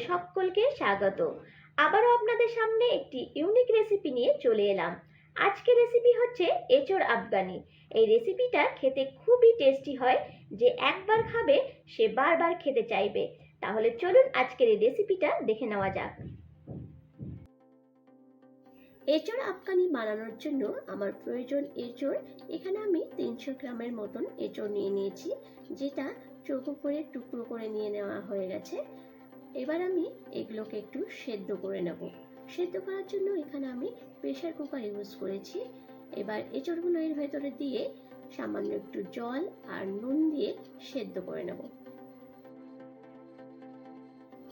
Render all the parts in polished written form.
সকলকে স্বাগত। আবারও আপনাদের সামনে একটি ইউনিক রেসিপি নিয়ে চলে এলাম। আজকের রেসিপি হচ্ছে এঁচোড় আফগানি। এই রেসিপিটা খেতে খুবই টেস্টি হয়, যে একবার খাবে সে বারবার খেতে চাইবে। তাহলে চলুন আজকের এই রেসিপিটা দেখে নেওয়া যাক। এঁচোড় আফগানি বানানোর জন্য আমার প্রয়োজন এঁচোড়। এখানে আমি 300 গ্রামের মতন এঁচোড় নিয়ে নিয়েছি, যেটা চৌকো করে টুকরো করে নিয়ে নেওয়া হয়ে গেছে। এবার আমি এগুলোকে একটু সেদ্ধ করে নেব। সেদ্ধ করার জন্য এখানে আমি প্রেসার কুকার ইউজ করেছি। এবার এঁচোড়গুলো এর ভেতরে দিয়ে সামান্য একটু জল আর নুন দিয়ে সেদ্ধ করে নেব।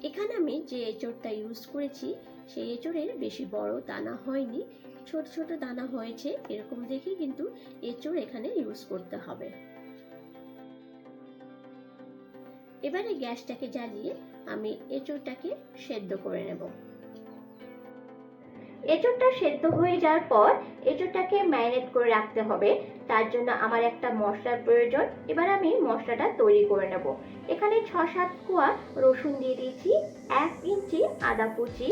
এখানে আমি যে এঁচোড়টা ইউজ করেছি সেই এঁচোড়ের বেশি বড় দানা হয়নি, ছোট ছোট দানা হয়েছে। এরকম দেখে কিন্তু এঁচোড় এখানে ইউজ করতে হবে। এবারে গ্যাসটাকে জ্বালিয়ে আমি এঁচোড়টাকে সেদ্ধ করে নেব। এঁচোড়টা সেদ্ধ হয়ে যাওয়ার পর এঁচোড়টাকে ম্যারিনেট করে রাখতে হবে। তার জন্য আমার একটা মশলার প্রয়োজন। এবার আমি মশলাটা তৈরি করে নেব। এখানে 6-7 কোয়া রসুন দিয়ে দিয়েছি, 1 ইঞ্চি আদা কুচি,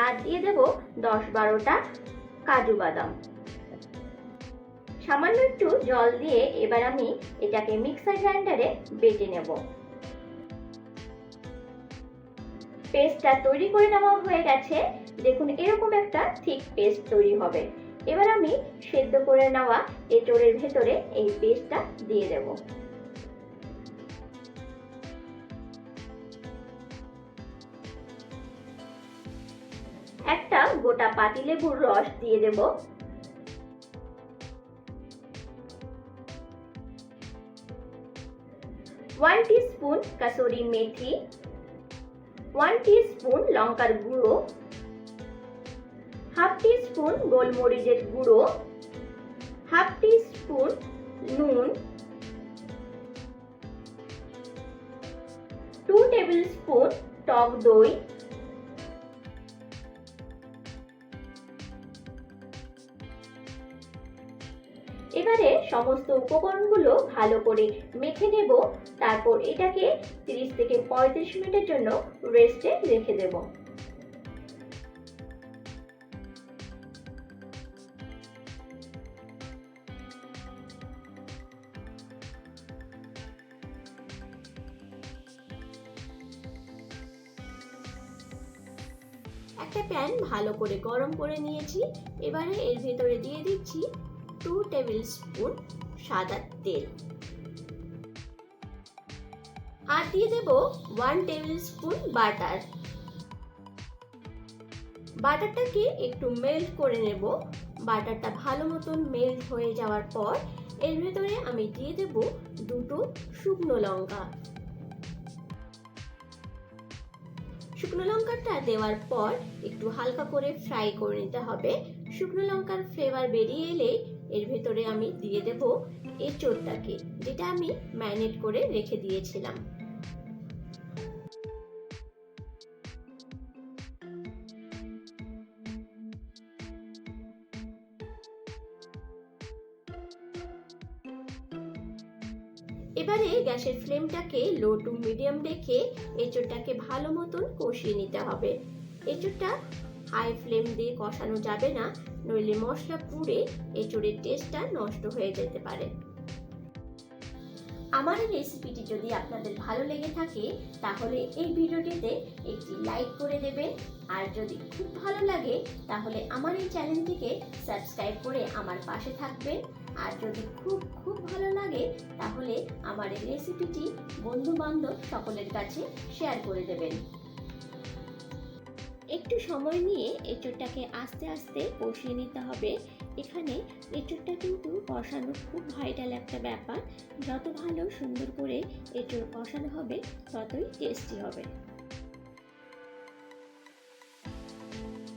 আর দিয়ে দেব 10-12টা কাজু বাদাম। সামান্য একটু জল দিয়ে এবার আমি এটাকে মিক্সার গ্রাইন্ডারে বেটে নেব। পেস্টটা তৈরি করে নেওয়া হয়ে গেছে। দেখুন এরকম একটা থিক পেস্ট তৈরি হবে। এবার আমি সেদ্ধ করে নেওয়া এঁচোড়ের ভেতরে এই পেস্টটা দিয়ে দেব। একটা গোটা পাতিলেবুর রস দিয়ে দেব। 1 টিস্পুন কাসুরি মেথি, 1 টিস্পুন লঙ্কার গুঁড়ো, হাফ টিস্পুন গোলমরিচের গুঁড়ো, হাফ টিস্পুন নুন, 2 টেবিল স্পুন টক দই, এবারে সমস্ত উপকরণগুলো ভালো করে মেখে নেব। তারপর এটাকে 30 থেকে 35 মিনিটের জন্য রেস্টে রেখে দেব। একটা প্যান ভালো করে গরম করে নিয়েছি। এবারে এর ভেতরে দিয়ে দিচ্ছি 2 টেবিল স্পুন সাদা তেল, আর দিয়ে দেব 1 টেবিল স্পুন বাটার। বাটারটাকে একটু মেল্ট করে নেব। বাটারটা ভালো মতন মেল্ট হয়ে যাওয়ার পর এর ভেতরে আমি দিয়ে দেব 2টো শুকনো লঙ্কা। শুকনো লঙ্কাটা দেওয়ার পর একটু হালকা করে ফ্রাই করে নিতে হবে। শুকনো লঙ্কার ফ্লেভার বেরিয়ে এলে এর ভেতরে আমি দিয়ে দেব এঁচোড়টাকে, যেটা আমি ম্যারিনেট করে রেখে দিয়েছিলাম। এবারে গ্যাসের ফ্লেমটাকে লো টু মিডিয়াম রেখে এঁচোড়টাকে ভালো মতন কষিয়ে নিতে হবে। এঁচোড়টা হাই ফ্লেম দিয়ে কষানো যাবে না, নইলে মশলা পুড়ে এঁচোড়ের টেস্টটা নষ্ট হয়ে যেতে পারে। আমার এই রেসিপিটি যদি আপনাদের ভালো লেগে থাকে তাহলে এই ভিডিওটিতে একটি লাইক করে দেবেন, আর যদি খুব ভালো লাগে তাহলে আমার এই চ্যানেলটিকে সাবস্ক্রাইব করে আমার পাশে থাকবেন। আর যদি খুব ভালো লাগে তাহলে আমার এই রেসিপিটি বন্ধু বান্ধব সকলের কাছে শেয়ার করে দেবেন। একটু সময় নিয়ে এঁচোড়টাকে আস্তে আস্তে কষিয়ে নিতে হবে। এখানে এঁচোড়টা কিন্তু কষানো খুব ভাইটাল একটা ব্যাপার। যত ভালো সুন্দর করে এঁচোড় কষানো হবে ততই টেস্টি হবে।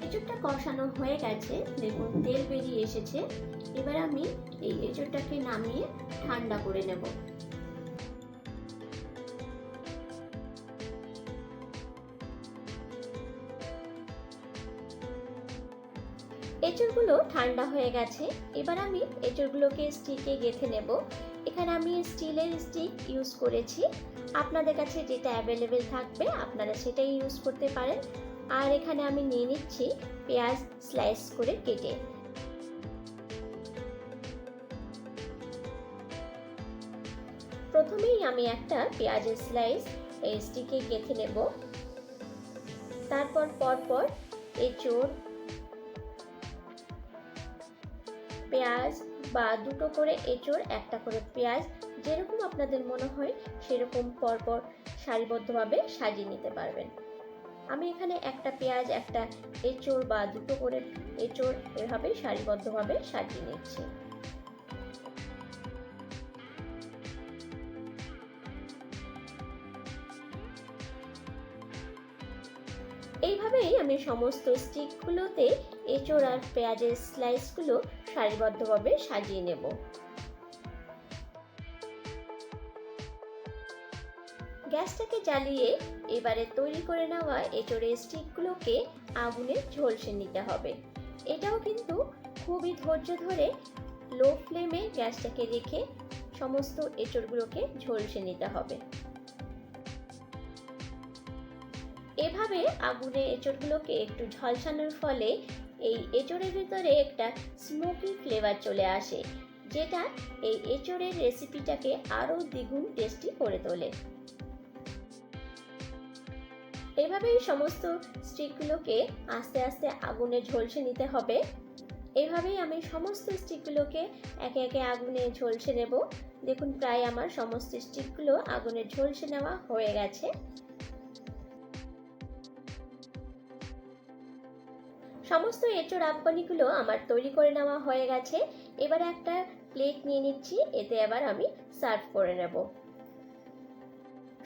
এঁচোড়টা কষানো হয়ে গেছে, দেখুন তেল বেরিয়ে এসেছে। এবার আমি এই এঁচোড়টাকে নামিয়ে ঠান্ডা করে নেব। এঁচোড়গুলো ঠান্ডা হয়ে গেছে। এবার আমি এঁচোড়গুলোকে স্টিকে গেঁথে নেব। এখানে আমি স্টিলের স্টিক ইউজ করেছি, আপনাদের কাছে যেটা অ্যাভেলেবেল থাকবে আপনারা সেটাই ইউজ করতে পারেন। আর এখানে আমি নিয়ে নিচ্ছি পেঁয়াজ স্লাইস করে কেটে। প্রথমেই আমি একটা পেঁয়াজের স্লাইস এই স্টিকে গেঁথে নেব। তারপর পরপর এঁচোড়, পেঁয়াজ বা দুটো করে এঁচোড়, একটা করে পেঁয়াজ, যেরকম আপনাদের মনে হয় সেরকম পরপর সারিবদ্ধভাবে সাজিয়ে নিতে পারবেন। আমি এখানে একটা পেঁয়াজ, একটা এঁচোড় বা দুটো করে এঁচোড় এভাবে সারিবদ্ধভাবে সাজিয়ে নিচ্ছি। এইভাবেই আমি সমস্ত স্টিকগুলোতে এঁচোড় আর পেঁয়াজের স্লাইসগুলো সারিবদ্ধভাবে সাজিয়ে নেব। গ্যাসটাকে জ্বালিয়ে এবারে তৈরি করে নেওয়া এঁচোড়ের স্টিকগুলোকে আগুনে ঝলসে নিতে হবে। এটাও কিন্তু খুবই ধৈর্য ধরে লো ফ্লেমে গ্যাসটাকে রেখে সমস্ত এঁচোড়গুলোকে ঝলসে নিতে হবে। এভাবে আগুনে এঁচোড়গুলোকে একটু ঝলসানোর ফলে এই এঁচোড়ের ভিতরে একটা স্মোকি ফ্লেভার চলে আসে, যেটা এই এঁচোড়ের রেসিপিটাকে আরো দ্বিগুণ টেস্টি করে তোলে। এভাবেই সমস্ত স্টিকগুলোকে আস্তে আস্তে আগুনে ঝলসে নিতে হবে। এভাবেই আমি সমস্ত স্টিকগুলোকে একে একে আগুনে ঝলসে নেব। দেখুন প্রায় আমার সমস্ত স্টিকগুলো আগুনে ঝলসে নেওয়া হয়ে গেছে। সমস্ত এঁচোড় আফগানিগুলো আমার তৈরি করে নেওয়া হয়ে গেছে। এবারে একটা প্লেট নিয়ে নিচ্ছি, এতে আবার আমি সার্ভ করে নেব।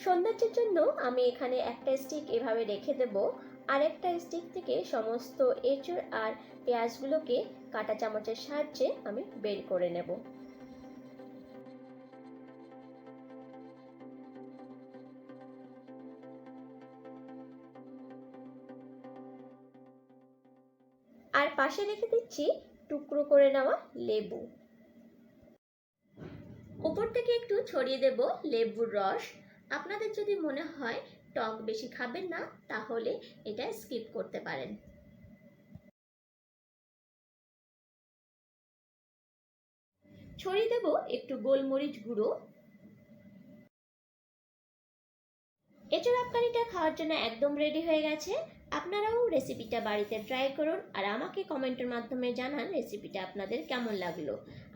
সৌন্দর্যের জন্য আমি এখানে একটা স্টিক এভাবে রেখে দেব, আর একটা স্টিক থেকে সমস্ত এঁচোড় আর পেঁয়াজগুলোকে কাঁটা চামচের সাহায্যে আমি বের করে নেব। আর পাশে রেখে দিচ্ছি টুকরো করে নেওয়া লেবু। উপর থেকে একটু ছড়িয়ে দেব লেবুর রস। আপনাদের যদি মনে হয় টক বেশি খাবেন না, তাহলে এটা স্কিপ করতে পারেন। ছড়িয়ে দেব একটু গোলমরিচ গুঁড়ো। এঁচোড় আফগানিটা খাওয়ার জন্য একদম রেডি হয়ে গেছে। আপনারাও রেসিপিটা বাড়িতে ট্রাই করুন আর আমাকে কমেন্টের মাধ্যমে জানান রেসিপিটা আপনাদের কেমন লাগলো।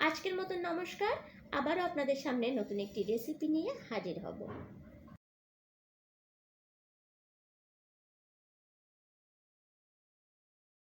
আজকের মতো নমস্কার। আবারও আপনাদের সামনে নতুন একটি রেসিপি নিয়ে হাজির হব।